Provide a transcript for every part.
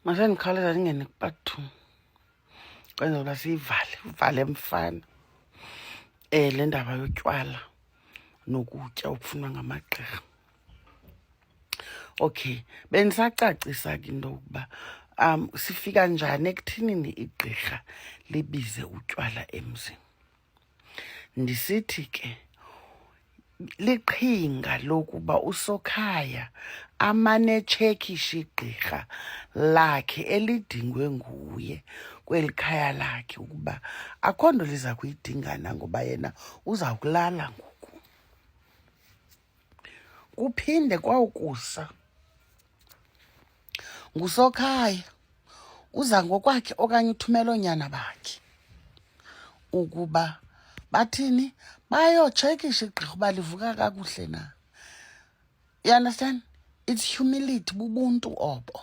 Mase ndikhawuleza ndingene ku-part 2 kwenzela uba uvale mfana. Le ndaba yotywala nokutya okufunwa ngamagqirha. Okay, bendisacacisa ke into yokuba sifika njani ekuthinini igqirha libize utywala emzini. Ndisithi ke liqhinga lokuba uSokhaya amane etshekisha igqirha lakhe elidingwe nguye kweli khaya lakhe ukuba akho nto liza kuyidingana ngoba yena uza kulala ngoku. Kuphinde kwawukusa nguSokhaya uza ngokwakhe okanye uthumela oonyana bakhe ukuba bathini, bayotshekisha igqirha uba livuka kakuhle na. You understand? It's humility, bubuntu obo.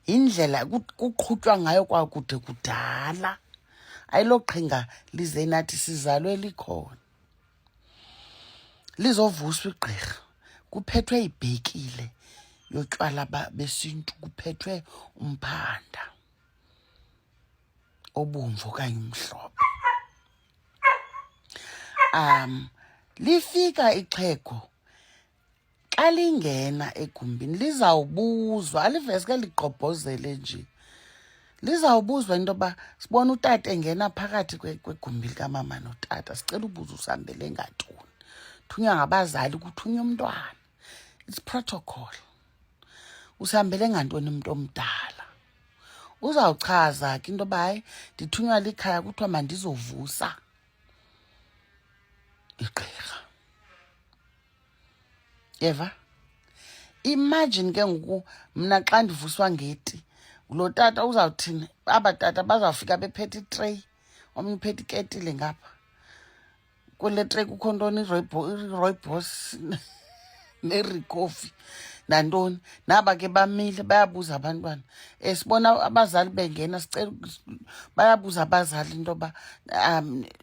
Yindlela kuqhutywa ngayo kwakude kudala. Ayiloqhinga lize nathi sizalwe likhona. Lizovuswa igqirha. Kuphethwe ibhekile yotywala besintu, kuphethwe umphanda obomvu okanye umhlophe. Lifika ixhego xa lingena egumbini lizawubuzwa, aliveske ligqobhozele nje. Lizawubuzwa into yoba sibona utata engena phakathi kwegumbi likamama notata, sicela ubuza usihambele ngantoni. Thunywa ngabazali, kuthunywa umntwana. It's protocol. Usihambele ngantoni umuntu omdala. Uzawuchaza ke into yoba hayi ndithunywa likhaya kuthiwa mandizovusa igqirha. Yeva? Imagine ke ngoku mna xa ndivuswa ngeti, lo tata uzawuthini? Aba tata bazawufika bephethe itreyi, omnye uphethe iketile ngapha. Kule treyi kukho ntoni? Rooibos nerikofi nantoni. Naba ke bamile bayabuza abantwana. Sibona abazali bengena, sicela bayabuza abazali into yoba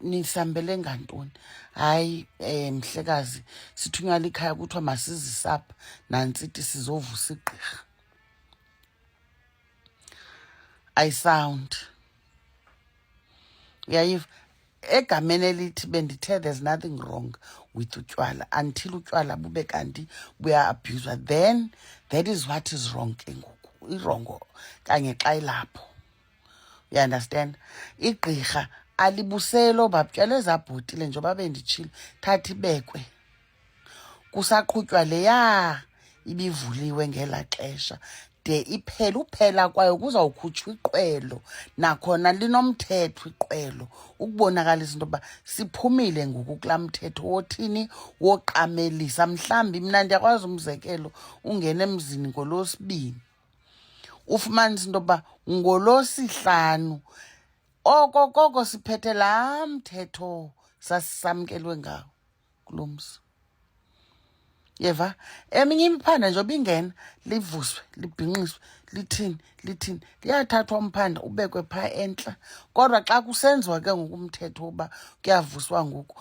nisihambele ngantoni. Hayi mhlekazi, sithunywa likhaya kuthiwa masizise apha nantsithi sizovusa igqirha. Ayisound. Uyayiva? Egameni elithi bendithe there's nothing wrong with utywala until utywala bube kanti buya-abuswa, then that is what is wrong ke ngoku. Irongo kanye xa ilapho. You understand? Igqirha alibuselo babutywala ezabhotile njengoba benditshilo, thatha ibekwe. Kusaqhutywa leya ibivuliwe ngela xesha de iphela. Uphela kwayo kuzawukhutshwa iqwelo, nakhona linomthetho iqwelo, ukubonakalisa into yoba siphumile ngoku kulaa mthetho wothini, woqamelisa. Mhlawumbi mna ndiyakwazi umzekelo, ungena emzini ngoLwesibini ufumanisa into yoba ngoLwesihlanu okokoko siphethe laa mthetho sasisamkelwe ngawo kulo mzi. Yeva? Eminye imiphanda njengoba ingena livuswe, libhinqiswe, lithini. Liyathathwa umphanda ubekwe phaa entla. Kodwa xa kusenziwa ke ngoku umthetho woba kuyavuswa ngoku,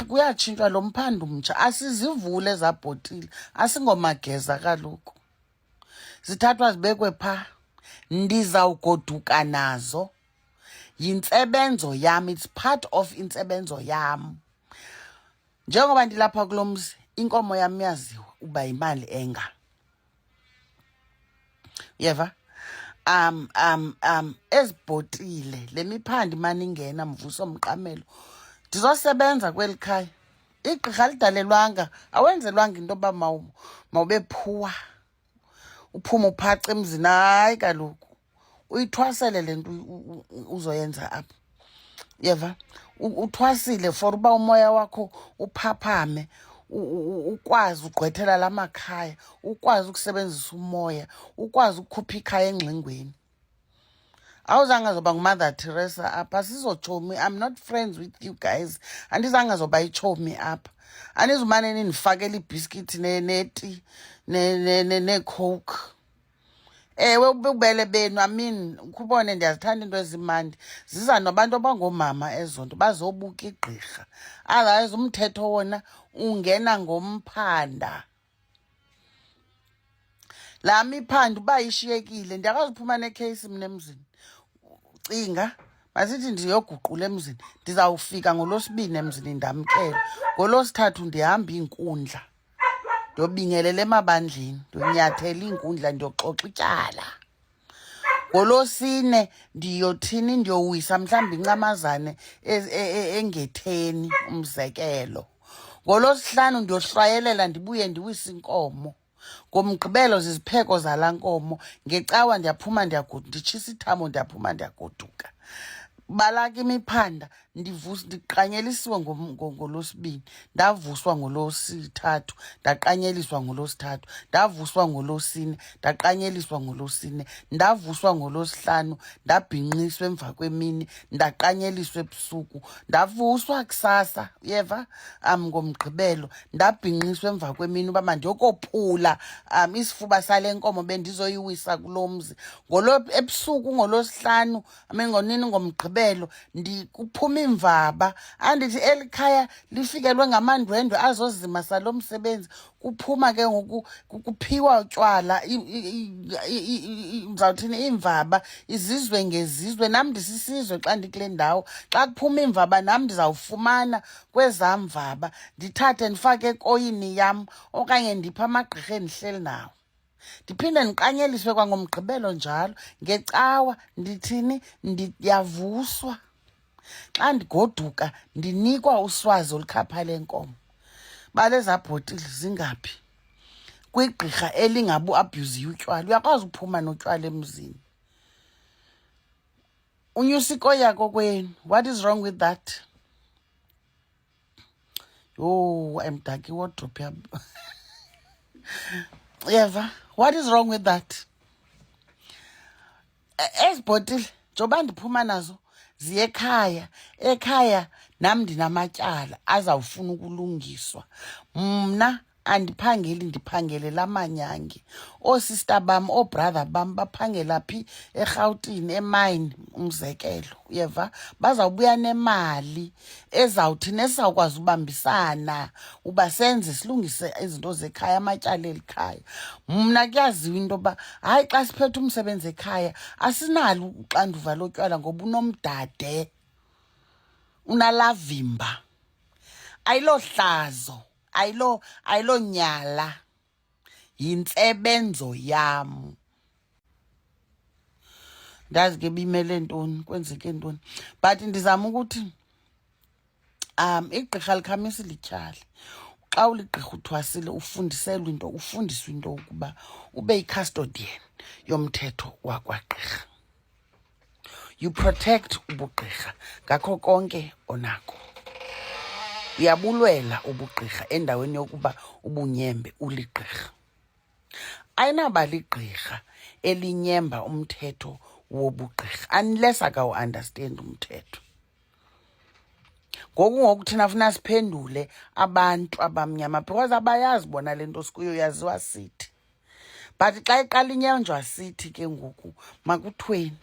kuyatshintshwa lo mphanda umtsha. Asizivule zabhotile, asingomageza kaloku. Zithathwa zibekwe phaa. Ndizawugoduka nazo. Yintsebenzo yam, it's part of intsebenzo yam. Njengoba ndilapha kulo mzi, inkomo yam yaziwa uba yimali enga. Yeva? Ezibhotile le miphanda imane ingena mvuso mqamelo. Ndizosebenza kweli khaya. Igqirha lidalelwanga, awenzelwanga into yoba mawube phuwa uphume uphaca emzini. Hayi kaloku uyithwasele le nto uzoyenza apha. Yeva? Uthwasile for uba umoya wakho uphaphame, ukwazi ugqwethela la makhaya, ukwazi ukusebenzisa umoya, ukwazi ukukhupha ikhaya engxingweni. Awuzange zoba nguMother Teresa apha. Asizotshomi. I'm not friends with you guys. Andizange zoba itshomi apha. Anizumane nindifakela ibhiskithi neti necoke. Ewe ububele benu, I mean, ukubone ndiyazithanda into ezimandi. Ziza nabantu abangoomama ezo nto bazobuka igqirha. Otherwise umthetho wona ungena ngomphanda. La miphanda uba ishiyekile ndiyakwazi uphuma necase mina emzini. Cinga masithi ndiyoguqula emzini, ndizawufika ngolosibini emzini ndamkele, ngolosithathu ndihamba iinkundla ndiyobingelela emabandleni, ndiyonyathela iinkundla, ndiyoxoxa ityala. Ngolosine ndiyothini, ndiyowisa mhlawumbi incamazane engetheni, umzekelo. Ngolosihlanu ndiyohlwayelela ndibuye ndiwise inkomo. Ngomgqibelo zizipheko zalaa nkomo. Ngecawa ndiyaphuma nditshisa ithamo, ndiyaphuma ndiyagoduka. Balaka imiphanda ndiqanyelisiwe ngolosibini, ndavuswa ngolosithathu, ndaqanyeliswa ngolosithathu, ndavuswa ngolosine, ndaqanyeliswa ngolosine, ndavuswa ngolosihlanu, ndabhinqiswa emva kwemini, ndaqanyeliswa ebusuku, ndavuswa kusasa, uyeva, ngomgqibelo ndabhinqiswa emva kwemini uba mandiyokophula isifuba sale nkomo bendizoyiwisa kulo mzi. Ebusuku ngolosihlanu, ngonini ngomgqibelo kuphuma imvaba, andithi eli khaya lifikelwe ngamandwendwe azozima salo msebenzi. Kuphuma ke ngoku kuphiwa utywala, ndizawuthini, iimvaba, izizwe ngezizwe. Nam ndisisizwe xa ndikule ndawo. Xa kuphuma iimvaba nam ndizawufumana kwezaa mvaba, ndithathe ndifake ekoyini yam okanye ndiphe amagqirha endihleli nawo. Ndiphinde ndiqanyeliswe kwangomgqibelo njalo. Ngecawa ndithini, ndiyavuswa. Xa ndigoduka ndinikwa uswazi olukhapha lenkomo. Baleza bhotile zingaphi? Kwigqirha elingabu-abhyuziyo utywala. Uyakwazi uphuma notywala emzini, unyusa ikoya kokwenu. What is wrong with that? Yho, emdaka iwardrobe yam. Yeva, what is wrong with that? Ezi bhotile njengoba ndiphuma nazo ziye ekhaya. Ekhaya nam ndinamatyala azawufuna ukulungiswa. Mna andiphangeli, ndiphangelela amanyange. Oosista bam, oobratha bam baphangela phi? eRhawutini, emayini, umzekelo. Uyeva, bazawubuya nemali ezawuthini, esizawukwazi ubambisana uba senze silungise izinto zekhaya, amatyala elikhaya. Mna kuyaziwa into yoba hayi, xa siphethe umsebenzi ekhaya asinalo uxanduva lotywala ngoba unomdade, unalavimba, ayilohlazo, ayilonyala, yintsebenzo yam. Ndazi ke bimele ntoni, kwenzeke ntoni, but ndizama ukuthi igqirha likhamisi lityhali. Xa uligqirha uthwasile ufundiselwe into, ufundiswe into ukuba ube yi-custodian yomthetho wakwagqirha. You protect ubugqirha ngakho konke onako. Uyabulwela ubugqirha endaweni yokuba ubunyembe uligqirha. Ayinaba ligqirha elinyemba umthetho wobugqirha unless akawu-understand umthetho. Ngoku thina funa siphendule abantu abamnyama because abayazi bona le nto sikuyo, yaziwa sithi. But xa iqala inyanjwa sithi ke ngoku makuthweni.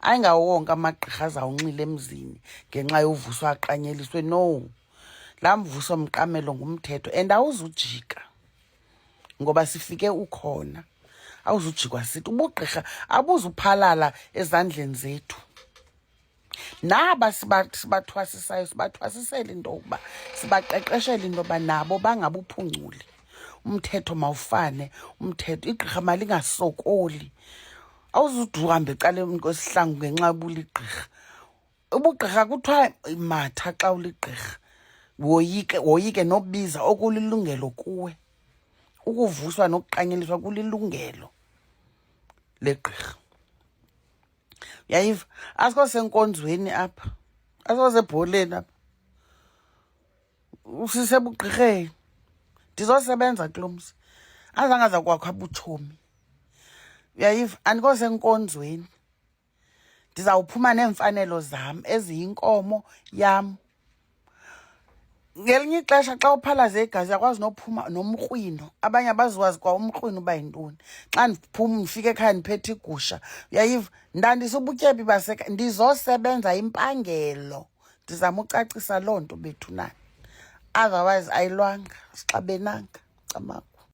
Ayingawo wonke amagqirha azawunxila emzini ngenxa yovuswa aqanyeliswe. No, laa mvuso mqamelo ngumthetho and awuzujika ngoba sifike ukhona. Awuzujikwa sithi ubugqirha abuzuphalala ezandleni zethu. Naba sibathwasisayo sibathwasisele into yokuba, sibaqeqeshele into yoba nabo bangabuphunguli. Umthetho mawufane, umthetho, igqirha malingasokoli. Awuzuduhambe ecaleni kwesihlangu ngenxa yobuligqirha. Ubugqirha kuthiwa matha xa uligqirha, woyike nobiza okulilungelo kuwe. Ukuvuswa nokuqanyeliswa kulilungelo legqirha. Uyayiva, asikho senkonzweni apha, asikho sebholeni apha, usisebugqirheni. Ndizosebenza kulo mzi, azange aza kwakho abutshomi. Uyayiva, andikho senkonzweni. Ndizawuphuma neemfanelo zam eziyinkomo yam. Ngelinye ixesha xa uphalaze igazi uyakwazi nophuma nomrhwino. Abanye abaziwazi kwa umrhwino uba yintoni. Xa ndiphuma ndifike ekhaya ndiphethe igusha, uyayiva, ndandisa ubutyebi basekhaya, ndizosebenza impangelo. Ndizama ucacisa loo nto bethunani, otherwise ayilwanga, sixabenanga, camaku.